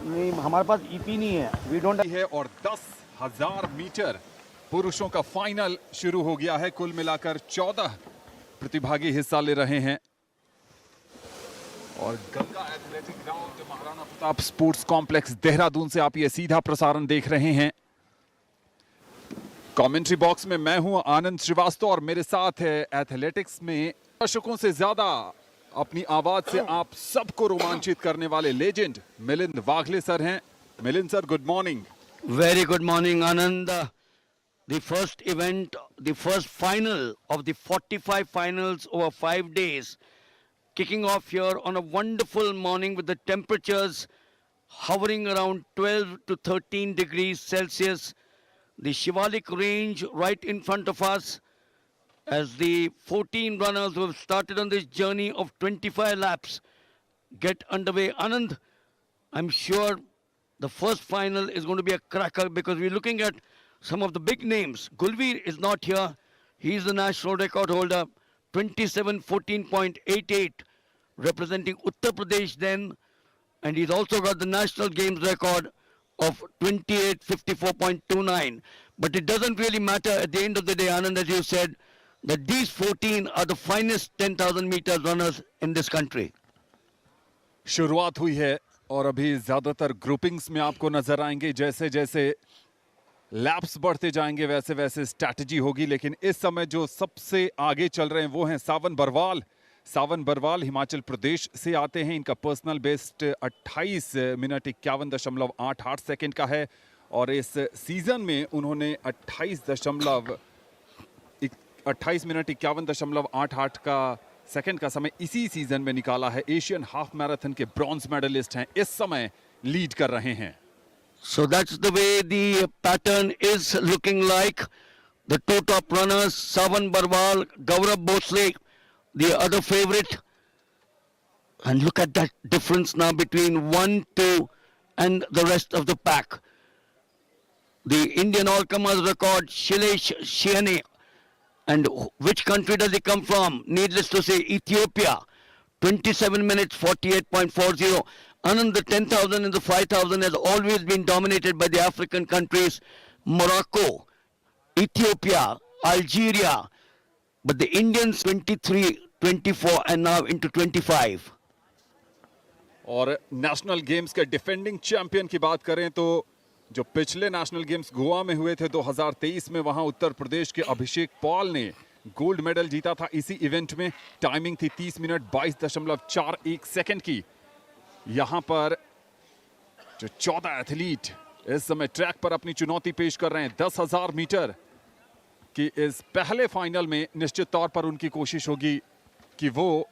नहीं, हमारे पास ईपी नहीं है, वी डोंट है। और 10,000 मीटर पुरुषों का फाइनल शुरू हो गया है। कुल मिलाकर 14 प्रतिभागी हिस्सा ले रहे हैं। और Ganga athletic ground, Maharana Pratap sports complex, Dehradun से आप ये सीधा प्रसारण देख रहे हैं। कमेंट्री बॉक्स में मैं हूं आनंद श्रीवास्तव और मेरे साथ है एथलेटिक्स में दर्शकों से ज्यादा अपनी आवाज से आप सबको रोमांचित करने वाले लेजेंड मिलिंद वाघले सर हैं। Milind sir, good morning. Very good morning, Anand. The first event, the first final of the 45 finals over 5 days, kicking off here on a wonderful morning with the temperatures hovering around 12 to 13 degrees Celsius. The Shivalik range right in front of us as the 14 runners who have started on this journey of 25 laps get underway. Anand, I'm sure the first final is going to be a cracker because we're looking at some of the big names. Gulveer is not here. He's the national record holder, 27:14.88, representing Uttar Pradesh then. And he's also got the national games record of 28:54.29. But it doesn't really matter at the end of the day, Anand, as you said, that these 14 are the finest 10,000 meters runners in this country. शुरुआत हुई है और अभी ज्यादातर groupings में आपको नजर आएंगे। जैसे जैसे लैप्स बढ़ते जाएंगे वैसे वैसे स्ट्रैटेजी होगी। लेकिन इस समय जो सबसे आगे चल रहे हैं वो हैं सावन बरवाल। सावन बरवाल हिमाचल प्रदेश से आते हैं। इनका पर्सनल बेस्ट 28 मिनट 51.88 सेकंड का है और इस सीजन में उन्होंने 28 मिनट 51.88 का सेकंड का समय इसी सीजन में निकाला है। एशियन हाफ मैराथन के ब्रॉन्ज मेडलिस्ट हैं, इस समय लीड कर रहे हैं। So that's the way the pattern is looking like. The two top runners, Savan Barwal, Gaurav Bhosle, the other favorite. And look at that difference now between 1, 2 and the rest of the pack. The Indian all-comers record, Shilesh Shiane. And which country does he come from? Needless to say, Ethiopia. 27 minutes, 48.40. Anand, the 10,000 and the 5,000 has always been dominated by the African countries, Morocco, Ethiopia, Algeria. But the Indians 23, 24 and now into 25. और national games के defending champion की बात करें तो जो पिछले national games Goa में हुए थे 2023 में, वहां उत्तर प्रदेश के अभिषेक पॉल ने गोल्ड मेडल जीता था। इसी इवेंट में टाइमिंग थी 30 मिनट 22.41 सेकंड की। यहां पर जो 14 एथलीट इस समय ट्रैक पर अपनी चुनौती पेश कर रहे हैं 10,000 मीटर की इस पहले फाइनल में, निश्चित तौर पर उनकी कोशिश होगी कि वो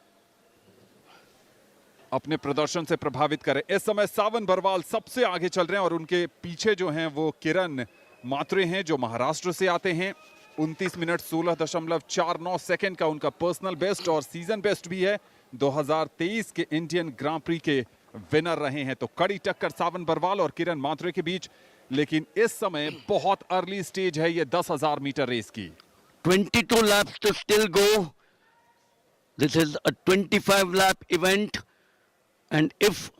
अपने प्रदर्शन से प्रभावित करें। इस समय सावन बरवाल सबसे आगे चल रहे हैं और उनके पीछे जो हैं वो किरण मात्रे हैं जो महाराष्ट्र से आते हैं। 29 मिनट 16.49 सेकंड का उनका पर्सनल बेस्ट और सीजन बेस्ट भी है। 2023 के इंडियन ग्रां प्री के विनर रहे हैं। तो कड़ी टक्कर सावन बरवाल और किरण मात्रे के बीच, लेकिन इस समय बहुत अर्ली स्टेज है ये 10,000 मीटर रेस की। 22 laps to still go. This is a 25 lap event. And if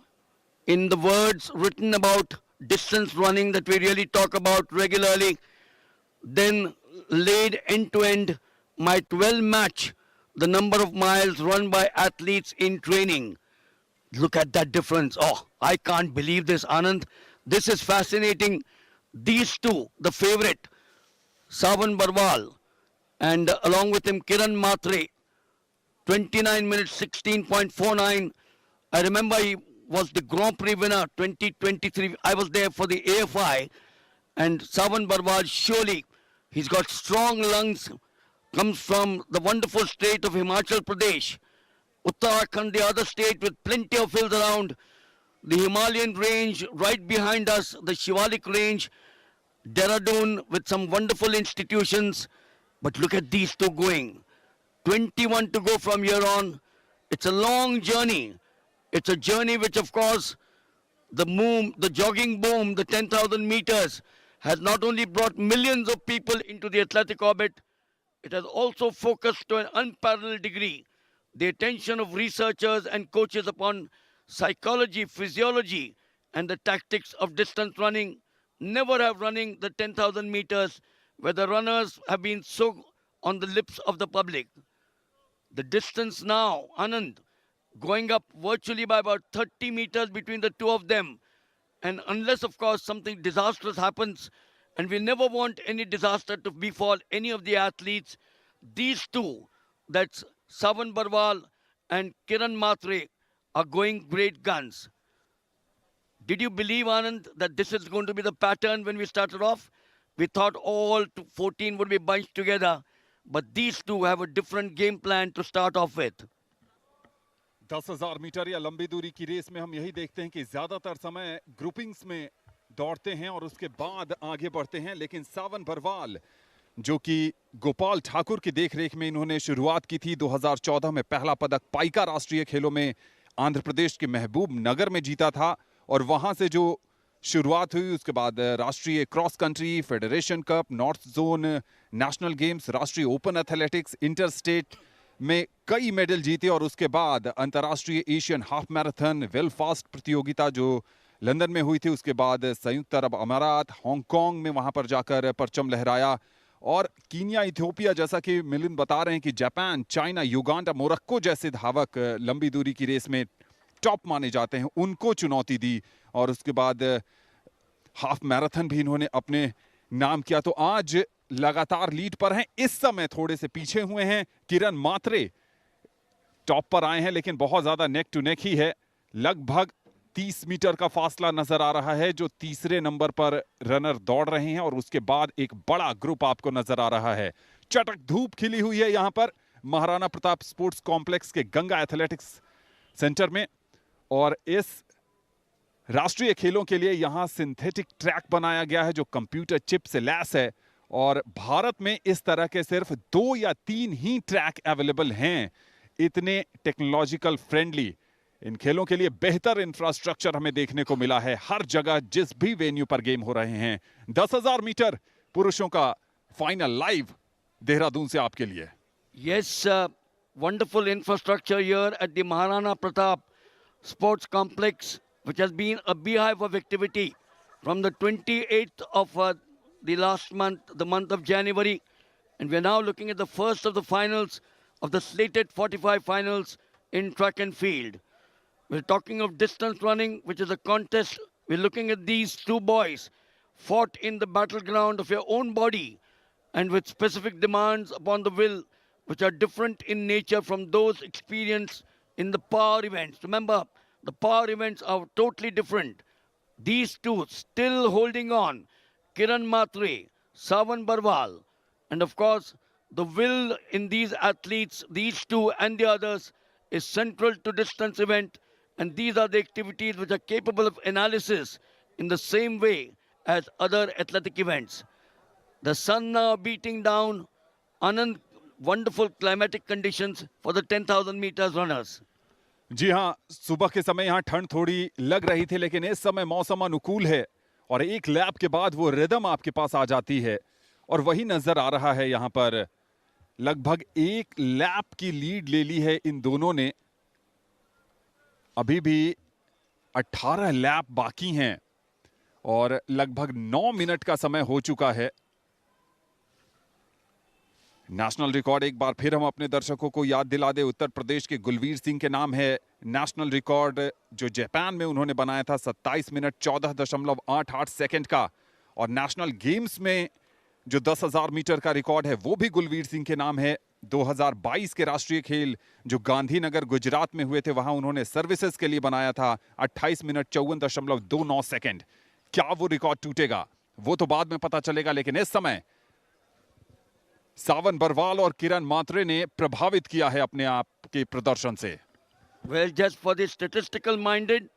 in the words written about distance running that we really talk about regularly, then laid end to end might well match the number of miles run by athletes in training. Look at that difference. Oh, I can't believe this, Anand. This is fascinating. These two, the favorite, Savan Barwal, and along with him, Kiran Matre, 29 minutes 16.49. I remember he was the Grand Prix winner 2023. I was there for the AFI. And Savan Barwal, surely, he's got strong lungs, comes from the wonderful state of Himachal Pradesh. Uttarakhand, the other state with plenty of hills around. The Himalayan range right behind us, the Shivalik range. Dehradun with some wonderful institutions. But look at these two going. 21 to go from here on. It's a long journey. It's a journey which, of course, the jogging boom, the 10,000 meters, has not only brought millions of people into the athletic orbit, it has also focused to an unparalleled degree the attention of researchers and coaches upon psychology, physiology, and the tactics of distance running. Never have running the 10,000 meters where the runners have been so on the lips of the public. The distance now, Anand, going up virtually by about 30 meters between the two of them. And unless, of course, something disastrous happens, and we never want any disaster to befall any of the athletes, these two, that's Savan Barwal and Kiran Matre, are going great guns. Did you believe, Anand, that this is going to be the pattern when we started off? We thought all 14 would be bunched together, but these two have a different game plan to start off with. 10,000 metre या लंबी दूरी की race में हम यही देखते हैं कि ज्यादातर समय ग्रुपिंग्स में दौड़ते हैं और उसके बाद आगे बढ़ते हैं, लेकिन सावन बरवाल जो कि गोपाल ठाकुर की देखरेख में इन्होंने शुरुआत की थी, 2014 में पहला पदक पाइका राष्ट्रीय खेलों में आंध्र प्रदेश के महबूब नगर में जीता था, और वहां से जो शुरुआत हुई उसके बाद राष्ट्रीय cross country, federation cup, north zone national games, राष्ट्रीय ओपन एथलेटिक्स, इंटर स्टेट में कई मेडल जीते, और उसके बाद अंतर्राष्ट्रीय एशियन हाफ मैराथन वेलफास्ट प्रतियोगिता जो लंदन में हुई थी, उसके बाद संयुक्त अरब अमारात, हांगकांग में वहां पर जाकर परचम लहराया, और कीनिया, इथियोपिया, जैसा कि मिलिंद बता रहे हैं कि जापान, चाइना, युगांडा, मोरक्को जैसे धावक लंबी दूरी की रेस में टॉप माने जाते हैं, उनको चुनौती दी, और उसके बाद हाफ मैराथन भी इन्होंने अपने नाम किया। तो आज लगातार लीड पर हैं, इस समय थोड़े से पीछे हुए हैं। किरण मात्रे टॉप पर आए हैं, लेकिन बहुत ज्यादा नेक टू नेक ही है। लगभग 30 मीटर का फासला नजर आ रहा है जो तीसरे नंबर पर रनर दौड़ रहे हैं, और उसके बाद एक बड़ा ग्रुप आपको नजर आ रहा है। चटक धूप खिली हुई है यहां पर महाराणा प्रताप स्पोर्ट्स कॉम्प्लेक्स के गंगा एथलेटिक्स सेंटर में, और इस राष्ट्रीय खेलों के लिए यहां सिंथेटिक ट्रैक बनाया गया है जो कंप्यूटर चिप से लैस है, और भारत में इस तरह के सिर्फ 2 या 3 ही ट्रैक अवेलेबल हैं, इतने टेक्नोलॉजिकल फ्रेंडली। इन खेलों के लिए बेहतर इंफ्रास्ट्रक्चर हमें देखने को मिला है हर जगह, जिस भी वेन्यू पर गेम हो रहे हैं। 10,000 मीटर पुरुषों का फाइनल लाइव देहरादून से आपके लिए। Yes, wonderful infrastructure here at the Maharana Pratap Sports Complex, which has been a beehive of activity from the 28th of the last month, the month of January. And we're now looking at the first of the finals of the slated 45 finals in track and field. We're talking of distance running, which is a contest. We're looking at these two boys fought in the battleground of your own body and with specific demands upon the will, which are different in nature from those experienced in the power events. Remember, the power events are totally different. These two still holding on, Kiran Matre, Savan Barwal, and of course, the will in these athletes, these two and the others, is central to distance event, and these are the activities which are capable of analysis in the same way as other athletic events. The sun now beating down, Anand, wonderful climatic conditions for the 10,000 meters runners. जी हाँ, सुबह के समय यहाँ ठंड थोड़ी लग रही थी, लेकिन इस समय मौसम अनुकूल है, और एक लैप के बाद वो रिदम आपके पास आ जाती है, और वही नजर आ रहा है यहाँ पर। लगभग एक लैप की लीड ले ली है इन दोनों ने। अभी भी 18 लैप बाकी हैं, और लगभग 9 मिनट का समय हो चुका है। नेशनल रिकॉर्ड एक बार फिर हम अपने दर्शकों को याद दिला दे, उत्तर प्रदेश के गुलवीर सिंह के नाम है नेशनल रिकॉर्ड जो जापान में उन्होंने बनाया था 27 मिनट 14.88 सेकंड का, और नेशनल गेम्स में जो 10,000 मीटर का रिकॉर्ड है वो भी गुलवीर सिंह के नाम है। 2022 के राष्ट्रीय खेल जो गांधीनगर गुजरात में हुए थे, वहां उन्होंने सर्विसेज के लिए बनाया था 28 मिनट 54.29 सेकंड। क्या वो रिकॉर्ड टूटेगा वो तो बाद में पता चलेगा, लेकिन इस समय सावन बरवाल और किरण मात्रे ने प्रभावित किया है अपने आप के प्रदर्शन से। Well, just for the statistical minded,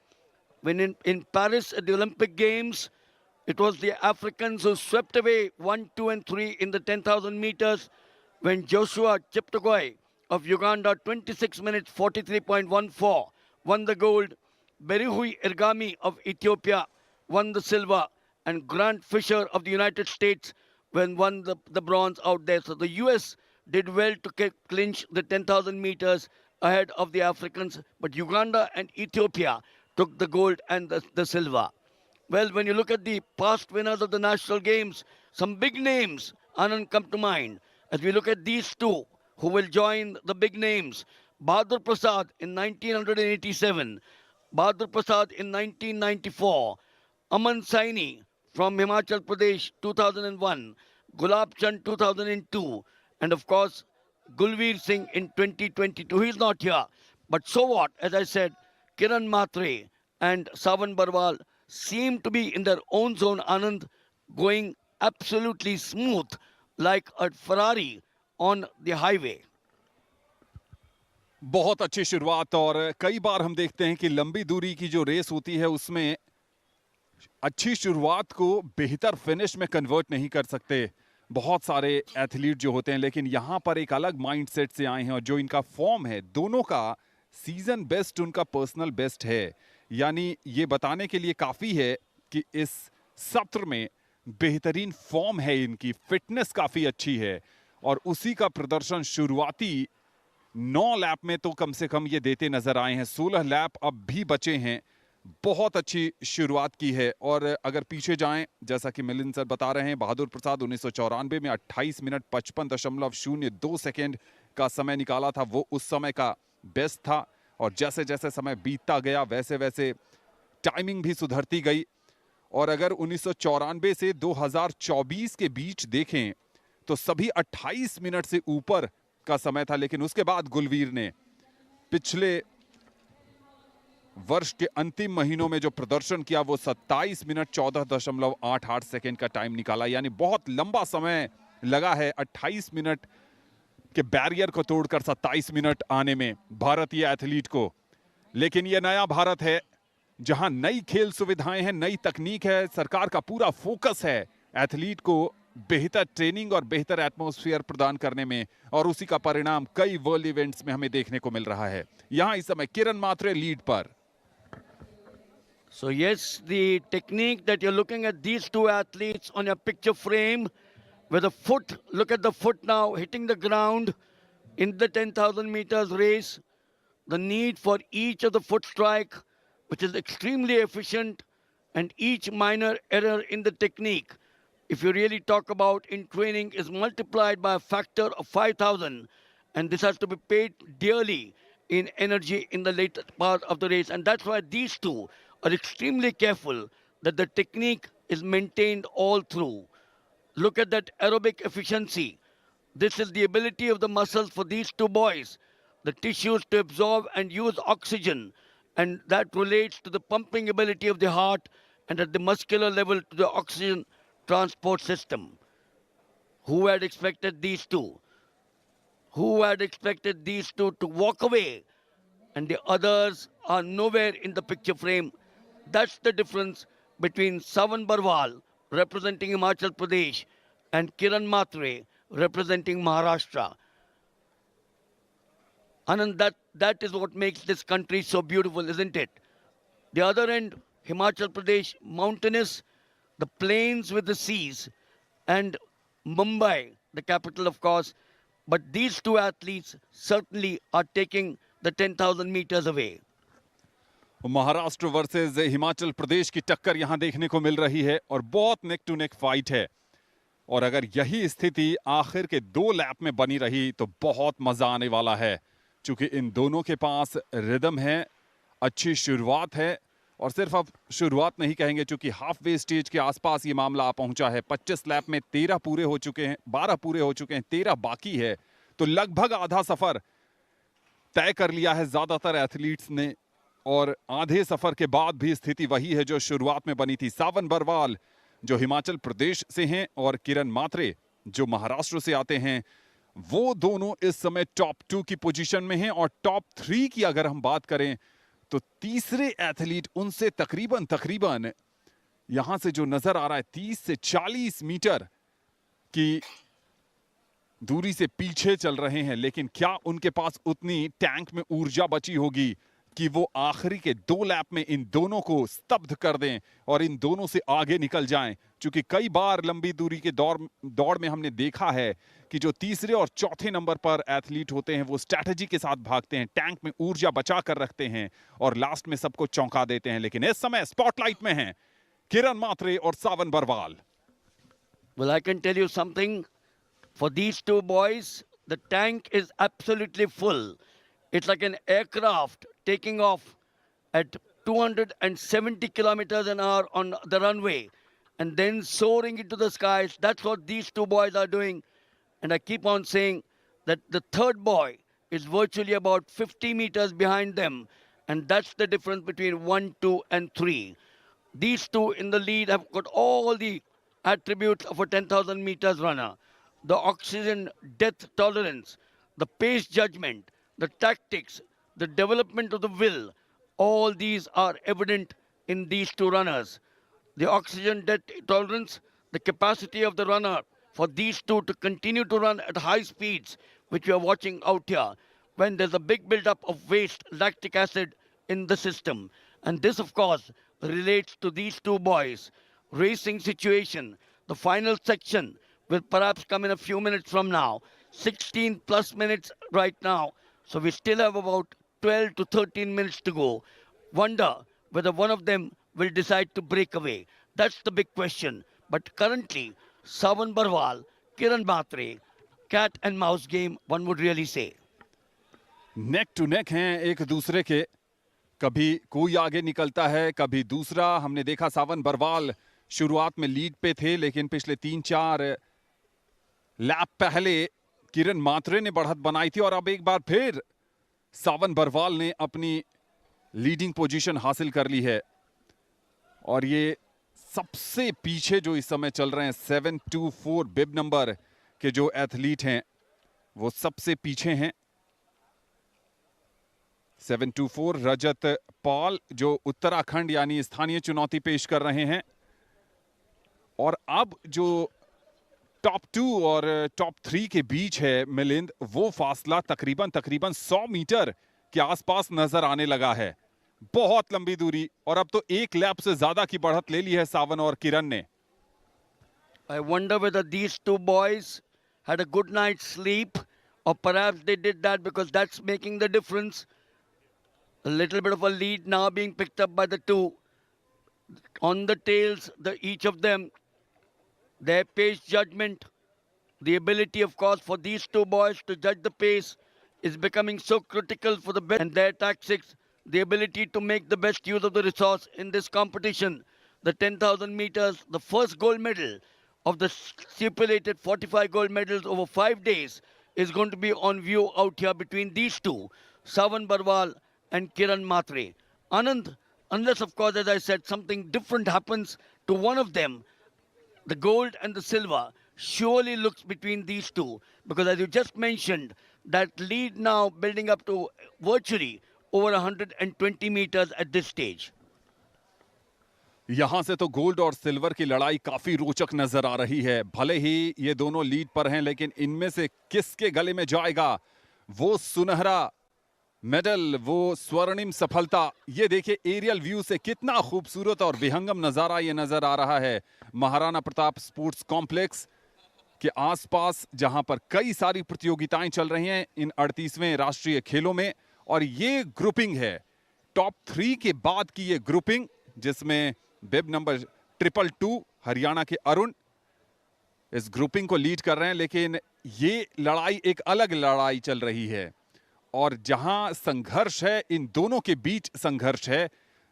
when in Paris at the Olympic Games, it was the Africans who swept away 1, 2, and 3 in the 10,000 meters when Joshua Cheptegei of Uganda, 26 minutes 43.14, won the gold. Berihui Ergami of Ethiopia won the silver, and Grant Fisher of the United States won the bronze out there. So the US did well to clinch the 10,000 meters ahead of the Africans, but Uganda and Ethiopia took the gold and the silver. Well, when you look at the past winners of the national games, some big names, Anand, come to mind. As we look at these two who will join the big names, Bahadur Prasad in 1987, Bahadur Prasad in 1994, Aman Saini from Himachal Pradesh 2001, Gulab Chand 2002, and of course Gulveer Singh in 2022. He's not here. But so what? As I said, Kiran Matre and Savan Barwal seem to be in their own zone, Anand, going absolutely smooth like a Ferrari on the highway. बहुत अच्छी शुरुआत। और कई बार हम देखते हैं कि लंबी दूरी की जो रेस होती है उसमें अच्छी शुरुआत को बेहतर फिनिश में कन्वर्ट नहीं कर सकते बहुत सारे एथलीट जो होते हैं, लेकिन यहां पर एक अलग माइंडसेट से आए हैं और जो इनका फॉर्म है दोनों का सीजन बेस्ट उनका पर्सनल बेस्ट है। यानी ये बताने के लिए काफी है कि इस सत्र में बेहतरीन फॉर्म है, इनकी फिटनेस काफी अच्छी है और उसी का प्रदर्शन शुरुआती 9 लैप में तो कम से कम ये देते नजर आए हैं। 16 लैप अब भी बचे हैं। बहुत अच्छी शुरुआत की है। और अगर पीछे जाएं, जैसा कि मिलिंद सर बता रहे हैं, बहादुर प्रसाद 1994 में 28 मिनट 55.02 सेकेंड का समय निकाला था। वो उस समय का बेस्ट था और जैसे जैसे समय बीतता गया वैसे वैसे टाइमिंग भी सुधरती गई। और अगर 1994 से 2024 के बीच देखें तो सभी 28 मिनट से ऊपर का समय था, लेकिन उसके बाद गुलवीर ने पिछले वर्ष के अंतिम महीनों में जो प्रदर्शन किया वो 27 मिनट 14.88 सेकेंड का टाइम निकाला। यानी बहुत लंबा समय लगा है 28 मिनट के बैरियर को तोड़कर 27 मिनट आने में भारतीय एथलीट को। लेकिन यह नया भारत है जहां नई खेल सुविधाएं हैं, नई तकनीक है, सरकार का पूरा फोकस है एथलीट को बेहतर ट्रेनिंग और बेहतर एटमॉस्फेयर प्रदान करने में, और उसी का परिणाम कई वर्ल्ड इवेंट्स में हमें देखने को मिल रहा है। यहां इस समय किरण मात्रे लीड पर। So yes, the technique that you're looking at these two athletes on your picture frame with the foot, look at the foot now hitting the ground in the 10,000 meters race. The need for each of the foot strike, which is extremely efficient, and each minor error in the technique, if you really talk about in training, is multiplied by a factor of 5,000. And this has to be paid dearly in energy in the later part of the race. And that's why these two are extremely careful that the technique is maintained all through. Look at that aerobic efficiency. This is the ability of the muscles for these two boys, the tissues to absorb and use oxygen. And that relates to the pumping ability of the heart and at the muscular level to the oxygen transport system. Who had expected these two? Who had expected these two to walk away? And the others are nowhere in the picture frame. That's the difference between Savan Barwal, representing Himachal Pradesh, and Kiran Matre, representing Maharashtra. Anand, that is what makes this country so beautiful, isn't it? The other end, Himachal Pradesh, mountainous, the plains with the seas, and Mumbai, the capital, of course. But these two athletes certainly are taking the 10,000 meters away. Maharashtra versus Himachal Pradesh की टक्कर यहां देखने को मिल रही है और बहुत नेक to neck fight है। और अगर यही स्थिति आखिर के 2 लैप में बनी रही तो बहुत मजा आने वाला है, क्योंकि इन दोनों के पास रिदम है, अच्छी शुरुआत है। और सिर्फ अब शुरुआत नहीं कहेंगे, क्योंकि हाफ वे स्टेज के आसपास ये मामला पहुंचा है। 25 लैप में 13 पूरे हो चुके हैं, 12 पूरे हो चुके हैं, 13 बाकी है, तो लगभग आधा सफर तय कर लिया है ज्यादातर एथलीट्स ने। और आधे सफर के बाद भी स्थिति वही है जो शुरुआत में बनी थी। सावन बरवाल जो हिमाचल प्रदेश से हैं और किरण मात्रे जो महाराष्ट्र से आते हैं, वो दोनों इस समय टॉप 2 की पोजीशन में हैं। और टॉप 3 की अगर हम बात करें तो तीसरे एथलीट उनसे तकरीबन यहां से जो नजर आ रहा है 30 से 40 मीटर की दूरी से पीछे चल रहे हैं। लेकिन क्या उनके पास उतनी टैंक में ऊर्जा बची होगी कि वो आखिरी के 2 लैप में इन दोनों को स्तब्ध कर दें और इन दोनों से आगे निकल जाएं? क्योंकि कई बार लंबी दूरी के दौड़ में हमने देखा है कि जो तीसरे और चौथे नंबर पर एथलीट होते हैं वो स्ट्रैटेजी के साथ भागते हैं, टैंक में ऊर्जा बचा कर रखते हैं और लास्ट में सबको चौंका देते हैं। लेकिन इस समय स्पॉटलाइट में हैं किरण मात्रे और सावन Barwal. Well, I can tell you something. For these two boys, the tank is absolutely full. It's like an aircraft taking off at 270 kilometers an hour on the runway and then soaring into the skies. That's what these two boys are doing. And I keep on saying that the third boy is virtually about 50 meters behind them. And that's the difference between 1, 2, and 3. These two in the lead have got all the attributes of a 10,000 meters runner. The oxygen death tolerance, the pace judgment, the tactics, the development of the will, all these are evident in these two runners. The oxygen death tolerance, the capacity of the runner for these two to continue to run at high speeds, which we are watching out here, when there's a big buildup of waste, lactic acid in the system. And this, of course, relates to these two boys. Racing situation, the final section will perhaps come in a few minutes from now. 16 plus minutes right now. So we still have about 12 to 13 minutes to go. Wonder whether one of them will decide to break away. That's the big question. But currently, Savan Barwal, Kiran Matre, cat and mouse game, one would really say. Neck to neck हैं एक दूसरे के, कभी कोई आगे निकलता है कभी दूसरा। हमने देखा सावन बरवाल शुरुआत में लीड पे थे, लेकिन पिछले 3-4 लैप पहले किरण मात्रे ने बढ़त बनाई थी और अब एक बार फिर सावन बरवाल ने अपनी लीडिंग पोजीशन हासिल कर ली है। और ये सबसे पीछे जो इस समय चल रहे हैं 724 बिब नंबर के जो एथलीट हैं वो सबसे पीछे हैं। 724 रजत पॉल जो उत्तराखंड यानी स्थानीय चुनौती पेश कर रहे हैं। और अब जो टॉप 2 और टॉप 3 के बीच है मिलिंद, वो फासला तकरीबन 100 मीटर के आसपास नजर आने लगा है। बहुत लंबी दूरी, और अब तो एक लैप से ज्यादा की बढ़त ले ली है सावन और किरण ने। I wonder whether these two boys had a good night's sleep, or perhaps they did that because that's making the difference. A little bit of a lead now being picked up by the two. On the tails, each of them, their pace judgment, the ability, of course, for these two boys to judge the pace is becoming so critical for the best, and their tactics, the ability to make the best use of the resource in this competition. The 10,000 meters, the first gold medal of the stipulated 45 gold medals over 5 days is going to be on view out here between these two, Savan Barwal and Kiran Matre. Anand, unless, of course, as I said, something different happens to one of them, the gold and the silver surely looks between these two, because as you just mentioned, that lead now building up to virtually over 120 meters at this stage. यहां से तो gold और silver की लड़ाई काफी रोचक नजर आ रही है। भले ही ये दोनों लीड पर हैं, लेकिन इनमें से किसके गले में जाएगा वो सुनहरा मेडल, वो स्वर्णिम सफलता। ये देखिए एरियल व्यू से कितना खूबसूरत और विहंगम नजारा ये नजर आ रहा है महाराणा प्रताप स्पोर्ट्स कॉम्प्लेक्स के आसपास, जहां पर कई सारी प्रतियोगिताएं चल रही हैं इन 38वें राष्ट्रीय खेलों में। और ये ग्रुपिंग है टॉप 3 के बाद की ये ग्रुपिंग, जिसमें बिब नंबर 222 हरियाणा के अरुण इस ग्रुपिंग को लीड कर रहे हैं। लेकिन ये लड़ाई एक अलग लड़ाई चल रही है, और जहां संघर्ष है, इन दोनों के बीच संघर्ष है,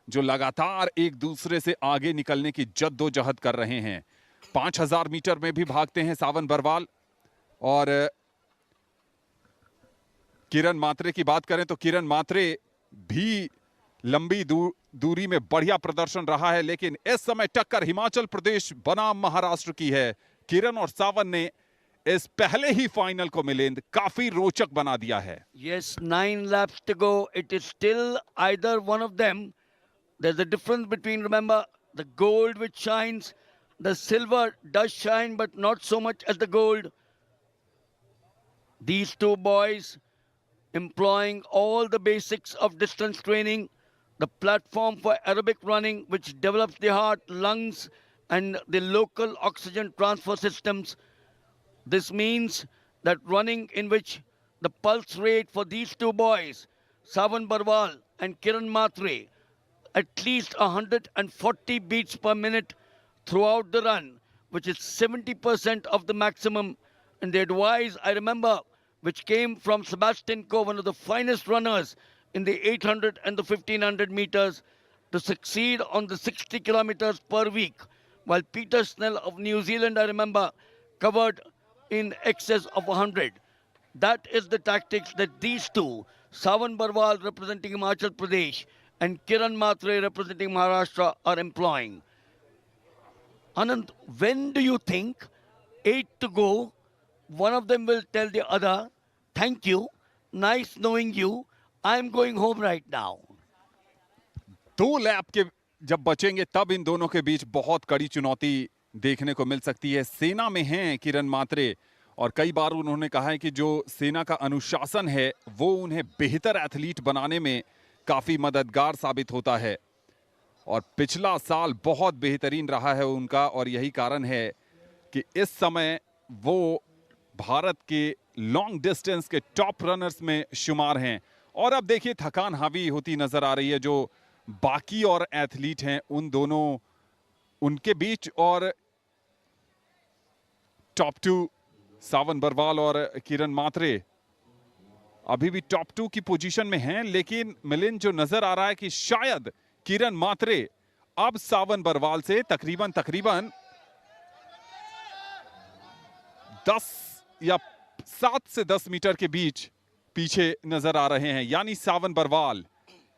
जो लगातार एक दूसरे से आगे निकलने की जद्दोजहद कर रहे हैं। 5000 मीटर में भी भागते हैं सावन बरवाल। और किरण मात्रे की बात करें तो किरण मात्रे भी लंबी दूरी में बढ़िया प्रदर्शन रहा है, लेकिन इस समय टक्कर हिमाचल प्रदेश बनाम महाराष्ट्र की है। किरण और सावन ने इस पहले ही फाइनल को मिलिंद काफी रोचक बना दिया है। Yes, 9 laps to go. It is still either one of them. There's a difference between, remember, the gold which shines, the silver does shine, but not so much as the gold. These two boys employing all the basics of distance training, the platform for aerobic running, which develops the heart, lungs, and the local oxygen transfer systems. This means that running in which the pulse rate for these two boys, Savan Barwal and Kiran Matre, at least 140 beats per minute throughout the run, which is 70% of the maximum. And the advice, I remember, which came from Sebastian Coe, one of the finest runners in the 800 and the 1500 meters, to succeed on the 60 kilometers per week, while Peter Snell of New Zealand, I remember, covered in excess of 100. That is the tactics that these two, Savan Barwal representing Himachal Pradesh and Kiran Matre representing Maharashtra, are employing. Anand, when do you think, 8 to go, one of them will tell the other, thank you, nice knowing you, I'm going home right now? 2 lap के जब बचेंगे तब इन दोनों के बीच बहुत कड़ी चुनौती देखने को मिल सकती है। सेना में हैं किरण मात्रे और कई बार उन्होंने कहा है कि जो सेना का अनुशासन है वो उन्हें बेहतर एथलीट बनाने में काफी मददगार साबित होता है। और पिछला साल बहुत बेहतरीन रहा है उनका और यही कारण है कि इस समय वो भारत के लॉन्ग डिस्टेंस के टॉप रनर्स में शुमार हैं। और अब देखिए थकान हावी होती नजर आ रही है जो बाकी और एथलीट हैं उन दोनों उनके बीच। और टॉप 2 सावन बरवाल और किरण मात्रे अभी भी टॉप 2 की पोजीशन में हैं, लेकिन मिलिंद जो नजर आ रहा है कि शायद किरण मात्रे अब सावन बरवाल से तकरीबन 10 या 7 से 10 मीटर के बीच पीछे नजर आ रहे हैं। यानी सावन बरवाल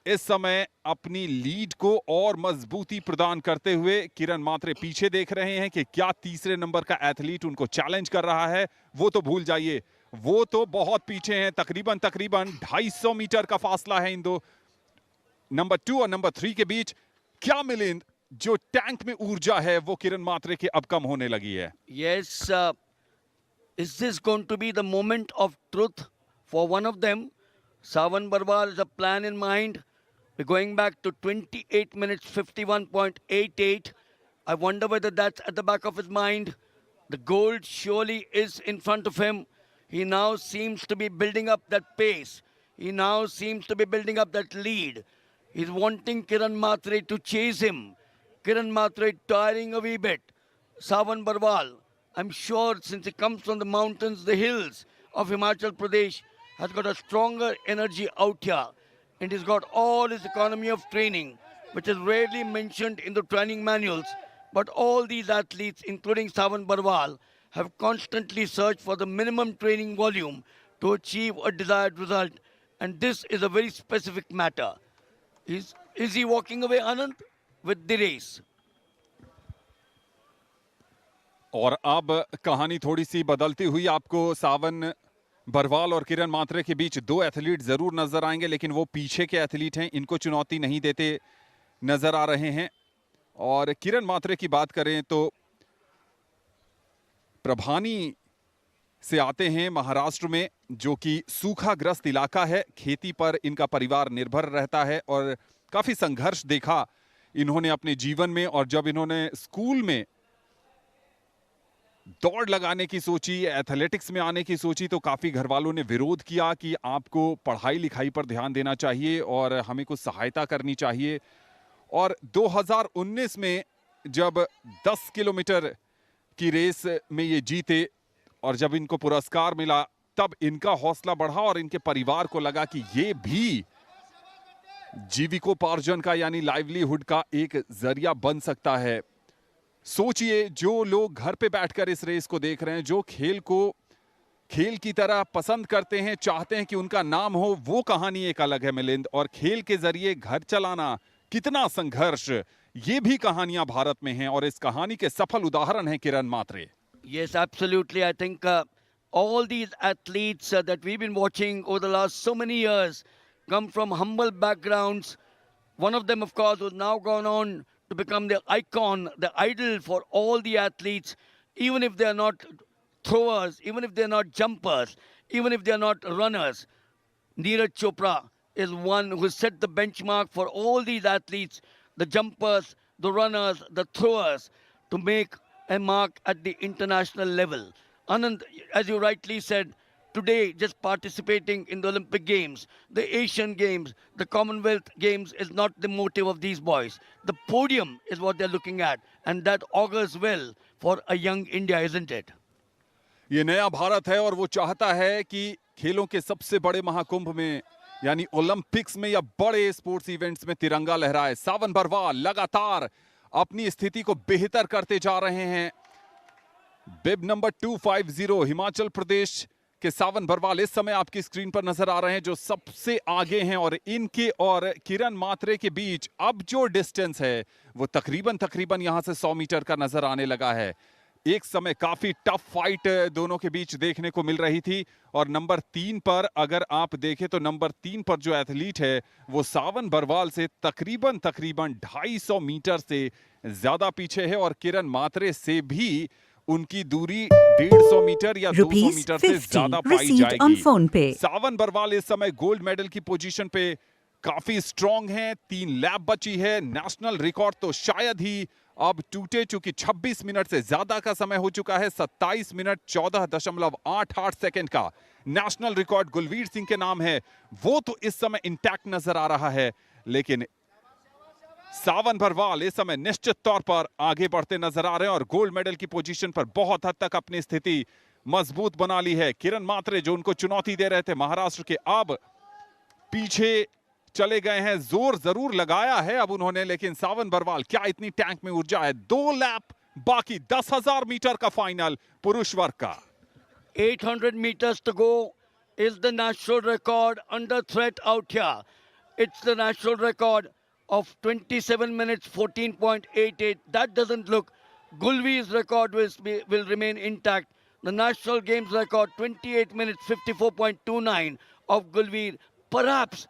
इस समय अपनी लीड को और मजबूती प्रदान करते हुए किरण मात्रे पीछे देख रहे हैं कि क्या तीसरे नंबर का एथलीट उनको चैलेंज कर रहा है। वो तो भूल जाइए, वो तो बहुत पीछे हैं, तकरीबन 250 मीटर का फासला है इन दो नंबर 2 और नंबर 3 के बीच। क्या मिलिंद जो टैंक में ऊर्जा है वो किरण मात्रे की अब कम होने लगी है? Yes, is this going to be the moment of truth for one of them? Savan Barwal has a plan in mind. We're going back to 28 minutes 51.88. I wonder whether that's at the back of his mind. The gold surely is in front of him. He now seems to be building up that pace. He now seems to be building up that lead. He's wanting Kiran Matre to chase him. Kiran Matre tiring a wee bit. Savan Barwal, I'm sure since he comes from the mountains, the hills of Himachal Pradesh, has got a stronger energy out here. And he's got all his economy of training, which is rarely mentioned in the training manuals. But all these athletes, including Savan Barwal, have constantly searched for the minimum training volume to achieve a desired result. And this is a very specific matter. Is he walking away, Anand, with the race? और अब कहानी थोड़ी सी बदलती हुई आपको सावन बरवाल और किरण मात्रे के बीच 2 athlete जरूर नजर आएंगे, लेकिन वो पीछे के एथलीट हैं, इनको चुनौती नहीं देते नजर आ रहे हैं। और किरण मात्रे की बात करें तो प्रभानी से आते हैं महाराष्ट्र में, जो कि सूखाग्रस्त इलाका है। खेती पर इनका परिवार निर्भर रहता है और काफी संघर्ष देखा इन्होंने अपने जीवन में। और जब इन्होंने स्कूल में दौड़ लगाने की सोची, एथलेटिक्स में आने की सोची, तो काफी घर वालों ने विरोध किया कि आपको पढ़ाई लिखाई पर ध्यान देना चाहिए और हमें कुछ सहायता करनी चाहिए। और 2019 में जब 10 किलोमीटर की रेस में ये जीते और जब इनको पुरस्कार मिला, तब इनका हौसला बढ़ा और इनके परिवार को लगा कि ये भी जीविकोपार्जन का यानी लाइवलीहुड का एक जरिया बन सकता है। सोचिए, जो लोग घर पे बैठकर इस रेस को देख रहे हैं, जो खेल को खेल की तरह पसंद करते हैं, चाहते हैं कि उनका नाम हो, वो कहानी एक अलग है मिलिंद। और खेल के जरिए घर चलाना, कितना संघर्ष, ये भी कहानियां भारत में हैं और इस कहानी के सफल उदाहरण हैं किरण मात्रे। Yes, absolutely. I think all these athletes that we've been watching over the last so many years come from humble backgrounds. One of them, of course, who's now gone on to become the icon, the idol for all the athletes, even if they're not throwers, even if they're not jumpers, even if they're not runners. Neeraj Chopra is one who set the benchmark for all these athletes, the jumpers, the runners, the throwers, to make a mark at the international level. Anand, as you rightly said, today just participating in the Olympic Games, the Asian Games, the Commonwealth Games is not the motive of these boys. The podium is what they're looking at, and that augurs well for a young India, isn't it? ये नया भारत है और वो चाहता है कि खेलों के सबसे बड़े महाकुंभ में यानी ओलंपिक्स में या बड़े स्पोर्ट्स इवेंट्स में तिरंगा लहराए। सावन बरवाल लगातार अपनी स्थिति को बेहतर करते जा रहे हैं। बिब नंबर 250 हिमाचल प्रदेश के सावन बरवाल इस समय आपकी स्क्रीन पर नजर आ रहे हैं, जो सबसे आगे हैं। और इनके और किरण मात्रे के बीच अब जो डिस्टेंस है वो तकरीबन यहां से 100 मीटर का नजर आने लगा है। एक समय काफी टफ फाइट दोनों के बीच देखने को मिल रही थी। और नंबर 3 पर अगर आप देखें तो नंबर 3 पर जो एथलीट है वो सावन बरवाल से तकरीबन 250 मीटर से ज्यादा पीछे है और किरण मात्रे से भी उनकी दूरी 150 मीटर या 200 मीटर से ज्यादा पाई जाएगी। सावन बरवाल इस समय गोल्ड मेडल की पोजीशन पे काफी स्ट्रांग हैं। 3 लैप बची है। नेशनल रिकॉर्ड तो शायद ही अब टूटे, चूंकि 26 मिनट से ज्यादा का समय हो चुका है। 27 मिनट 14.88 सेकंड का नेशनल रिकॉर्ड गुलवीर सिंह के नाम है। वो तो इस समय इंटैक्ट नजर आ रहा है, लेकिन सावन बरवाल इस समय निश्चित तौर पर आगे बढ़ते नजर आ रहे हैं और गोल्ड मेडल की पोजीशन पर बहुत हद तक अपनी स्थिति मजबूत बना ली है। किरण मात्रे जो उनको चुनौती दे रहे थे महाराष्ट्र के, अब पीछे चले गए हैं। जोर जरूर लगाया है अब उन्होंने, लेकिन सावन बरवाल क्या इतनी टैंक में ऊर्जा है। 2 लैप बाकी, 10,000 मीटर का फाइनल पुरुष वर्ग का। 800 meters to go is the national record under threat out here. It's the national record of 27 minutes 14.88. That doesn't look. Gulvi's record will remain intact. The national games record 28 minutes 54.29 of Gulveer perhaps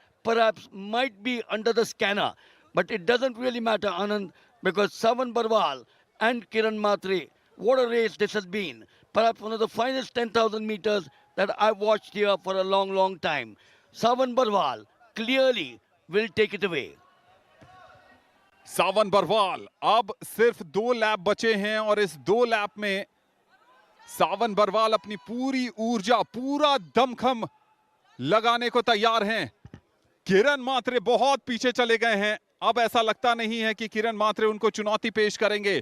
might be under the scanner, but it doesn't really matter, Anand, because Savan Barwal and Kiran Matre, what a race this has been. Perhaps one of the finest 10,000 meters that I've watched here for a long time. Savan Barwal clearly will take it away. सावन बरवाल अब सिर्फ 2 lap बचे हैं और इस 2 lap में सावन बरवाल अपनी पूरी ऊर्जा, पूरा दमखम लगाने को तैयार हैं। किरण मात्रे बहुत पीछे चले गए हैं। अब ऐसा लगता नहीं है कि किरण मात्रे उनको चुनौती पेश करेंगे।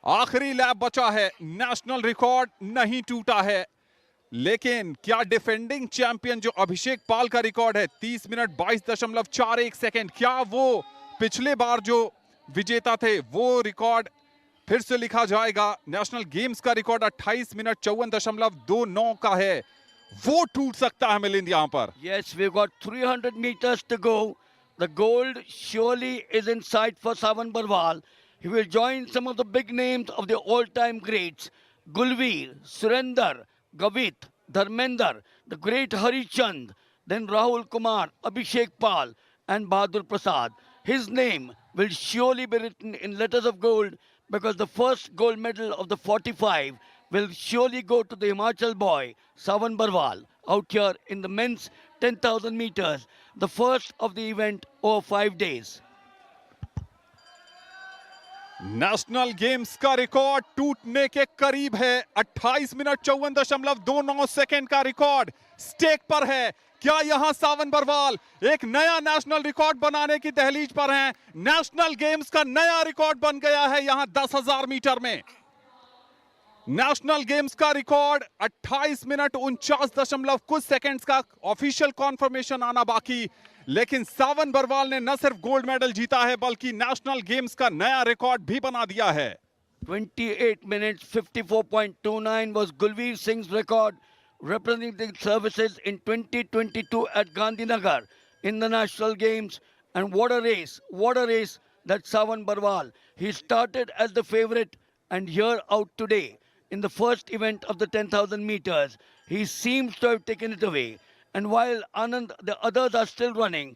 आखिरी लैप बचा है। नेशनल रिकॉर्ड नहीं टूटा है, लेकिन क्या डिफेंडिंग चैंपियन जो अभिषेक पाल का रिकॉर्ड है 30 मिनट 22.41 सेकंड, क्या वो पिछले बार जो विजेता थे वो रिकॉर्ड फिर से लिखा जाएगा? नेशनल गेम्स का रिकॉर्ड 28 मिनट 54.29 का है, वो टूट सकता है मिलिंद यहां पर। Yes, we've got 300 meters to go. The gold surely is in sight for Savan Barwal. He will join some of the big names of the all-time greats: Gulveer, Surinder, Gavit, Dharmender, the great Hari Chand, then Rahul Kumar, Abhishek Pal, and Bahadur Prasad. His name will surely be written in letters of gold, because the first gold medal of the 45 will surely go to the Himachal boy, Savan Barwal, out here in the men's 10,000 meters, the first of the event over 5 days. National games का record टूटने के करीब है। 28 minute 54.29 second का record stake पर है। क्या यहां सावन बरवाल एक नया नेशनल रिकॉर्ड बनाने की दहलीज पर हैं? नेशनल गेम्स का नया रिकॉर्ड बन गया है यहां 10,000 मीटर में। नेशनल गेम्स का रिकॉर्ड 28 मिनट 49 कुछ सेकंड्स का ऑफिशियल कॉन्फर्मेशन आना बाकी, लेकिन सावन बरवाल ने न सिर्फ गोल्ड मेडल जीता है बल्कि नेशनल गेम्स का नया रिकॉर्ड भी बना दिया है। 28 minutes 54.29 was Gulveer Singh's record, representing services in 2022 at Gandhinagar in the national games. And what a race that Savan Barwal. He started as the favorite, and here out today in the first event of the 10,000 meters, he seems to have taken it away. And while Anand, the others are still running,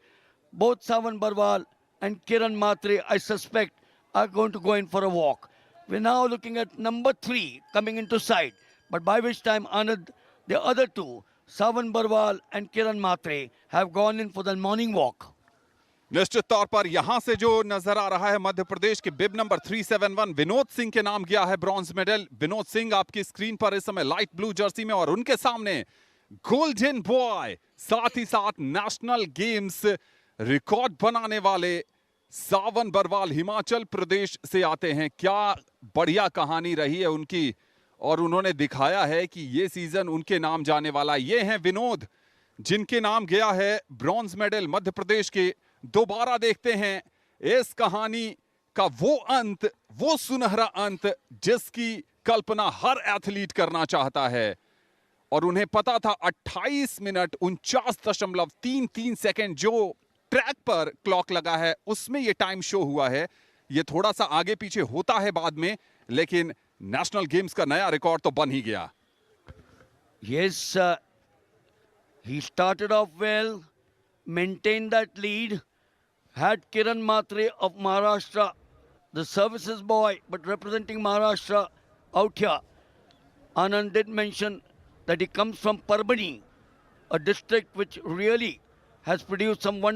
both Savan Barwal and Kiran Matre, I suspect, are going to go in for a walk. We're now looking at number 3 coming into sight, but by which time, Anand, the other two, Savan Barwal and Kiran Matre, have gone in for the morning walk. निश्चित तौर पर यहां से जो नजर आ रहा है मध्य प्रदेश के बिब नंबर 371 विनोद सिंह के नाम गया है ब्रॉन्ज मेडल। विनोद सिंह आपकी स्क्रीन पर इस समय लाइट ब्लू जर्सी में और उनके सामने गोल्डन बॉय, साथ ही साथ नेशनल गेम्स रिकॉर्ड बनाने वाले सावन बरवाल हिमाचल प्रदेश से आते हैं। क्या बढ़िया कहानी रही है उनकी और उन्होंने दिखाया है कि ये सीजन उनके नाम जाने वाला। ये हैं विनोद जिनके नाम गया है ब्रॉन्ज मेडल मध्य प्रदेश के। दोबारा देखते हैं इस कहानी का वो अंत, वो सुनहरा अंत जिसकी कल्पना हर एथलीट करना चाहता है और उन्हें पता था 28 मिनट 49.33 सेकंड जो ट्रैक पर क्लॉक लगा है उसमें ये टाइम शो हुआ है। ये थोड़ा सा आगे पीछे होता है बाद में, लेकिन नेशनल गेम्स का नया रिकॉर्ड तो बन ही गया। Yes, he started off well, maintained that lead, had Kiran Matre of Maharashtra, the services boy, but representing Maharashtra out here. Anand did mention that he comes from Parbhani, a district which really has produced some wonderful